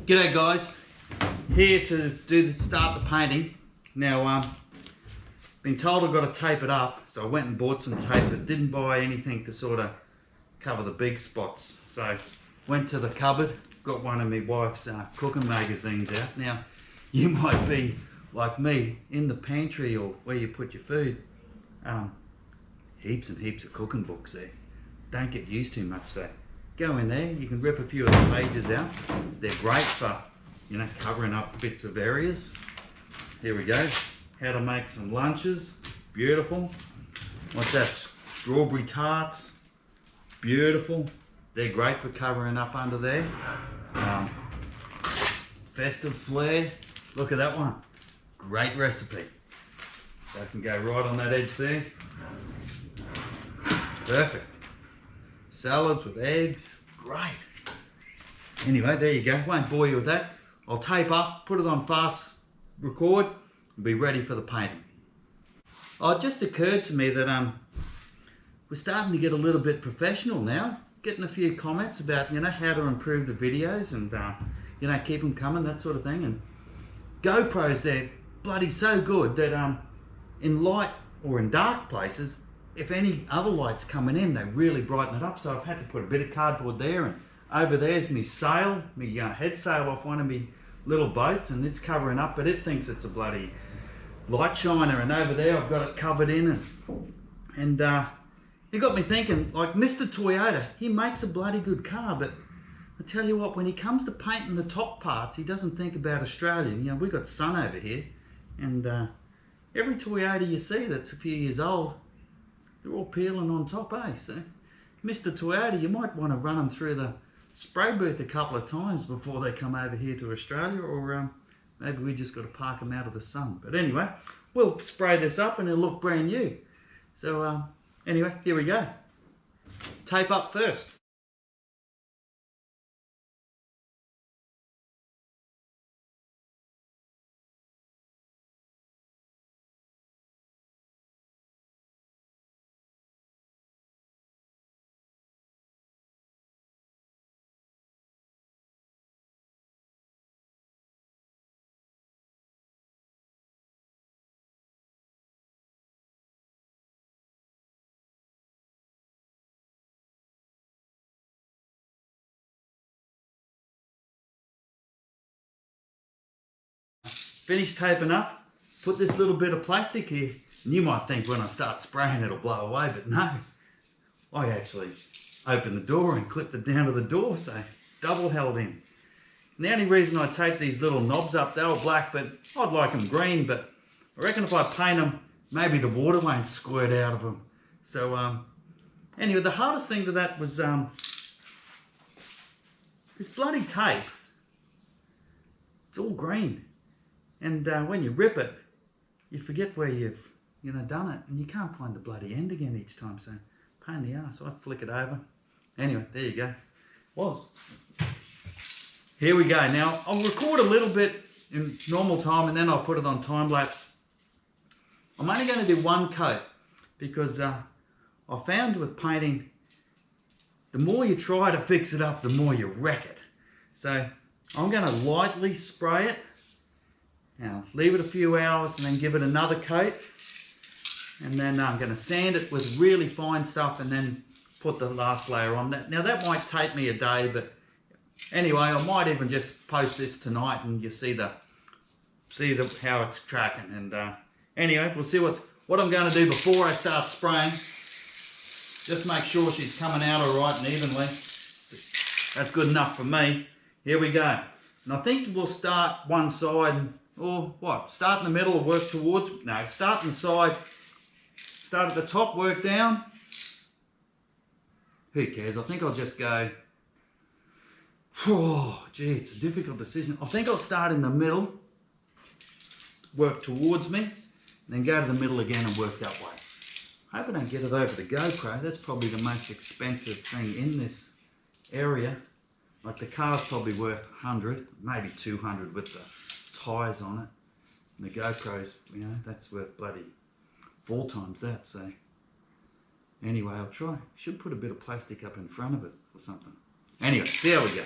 G'day guys, here to start the painting. Now been told I've got to tape it up, so I went and bought some tape but didn't buy anything to sort of cover the big spots. So went to the cupboard, got one of my wife's cooking magazines out. Now you might be like me, in the pantry or where you put your food, heaps and heaps of cooking books there. Don't get used too much, so go in there, you can rip a few of the pages out. They're great for, you know, covering up bits of areas. Here we go. How to make some lunches. Beautiful. What's that? Strawberry tarts. Beautiful. They're great for covering up under there. Festive flair. Look at that one. Great recipe. So I can go right on that edge there. Perfect. Salads with eggs, great. Anyway, there you go, won't bore you with that. I'll tape up, put it on fast record, and be ready for the painting. Oh, it just occurred to me that we're starting to get a little bit professional now, getting a few comments about, you know, how to improve the videos and, you know, keep them coming, that sort of thing. And GoPros, they're bloody so good that in light or in dark places, if any other light's coming in, they really brighten it up. So I've had to put a bit of cardboard there, and over there's my sail, my head sail off one of my little boats, and it's covering up, but it thinks it's a bloody light shiner. And over there I've got it covered in, and it got me thinking, like Mr. Toyota, he makes a bloody good car, but I tell you what, when he comes to painting the top parts, he doesn't think about Australia. You know, we've got sun over here, and every Toyota you see that's a few years old, they're all peeling on top, eh? So, Mr. Toyota, you might want to run them through the spray booth a couple of times before they come over here to Australia, or maybe we just got to park them out of the sun. But anyway, we'll spray this up and it'll look brand new. So anyway, here we go. Tape up first. Finish taping up, put this little bit of plastic here, and you might think when I start spraying it'll blow away, but no. I actually opened the door and clipped it down to the door, so double held in. And the only reason I tape these little knobs up, they were black, but I'd like them green, but I reckon if I paint them, maybe the water won't squirt out of them. So anyway, the hardest thing to that was this bloody tape. It's all green. And when you rip it, you forget where you've, you know, done it, and you can't find the bloody end again each time. So, pain in the ass. I flick it over. Anyway, there you go. Here we go. Now I'll record a little bit in normal time, and then I'll put it on time lapse. I'm only going to do one coat because I found with painting, the more you try to fix it up, the more you wreck it. So I'm going to lightly spray it. Now leave it a few hours and then give it another coat, and then I'm going to sand it with really fine stuff and then put the last layer on. Now that might take me a day, but anyway, I might even just post this tonight and you see how it's tracking. And anyway, we'll see what I'm going to do before I start spraying. Just make sure she's coming out all right and evenly. That's good enough for me. Here we go. And I think we'll start one side. Or what? Start in the middle or work towards? No, start on the side. Start at the top, work down. Who cares? I think I'll just go. Oh, gee, it's a difficult decision. I think I'll start in the middle, work towards me, then go to the middle again and work that way. I hope I don't get it over the GoPro. That's probably the most expensive thing in this area. Like the car's probably worth 100, maybe 200 with the tyres on it. And the GoPro's, you know, that's worth bloody 4 times that. So anyway, I'll try. Should put a bit of plastic up in front of it or something. Anyway, there we go.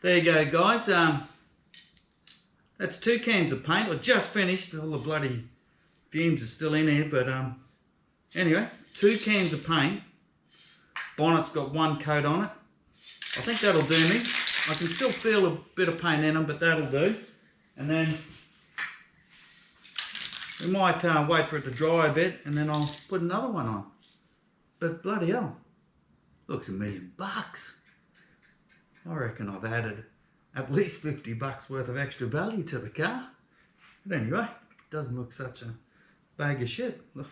there you go, guys. That's 2 cans of paint. I just finished. All the bloody fumes are still in here, but anyway, 2 cans of paint. Bonnet's got 1 coat on it. I think that'll do me. I can still feel a bit of paint in them, but that'll do. And then we might wait for it to dry a bit, and then I'll put another one on. But bloody hell, looks $1 million. I reckon I've added at least $50 worth of extra value to the car. But anyway, it doesn't look such a bag of shit. Look,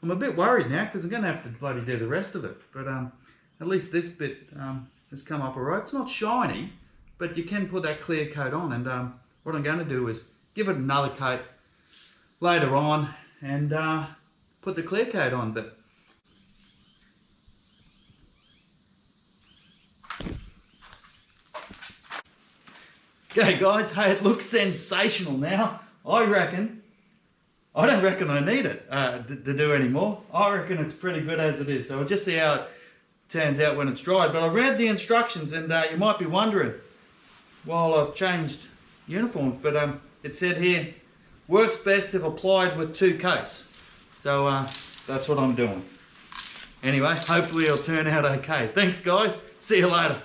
I'm a bit worried now because I'm going to have to bloody do the rest of it. But at least this bit has come up alright. It's not shiny, but you can put that clear coat on. And what I'm going to do is give it another coat later on and put the clear coat on. But okay, guys, hey, it looks sensational now. I don't reckon I need it to do any more. I reckon it's pretty good as it is. So we'll just see how it turns out when it's dry. But I read the instructions, and you might be wondering, while I've changed uniforms, but it said here, works best if applied with 2 coats. So that's what I'm doing. Anyway, hopefully it'll turn out okay. Thanks, guys. See you later.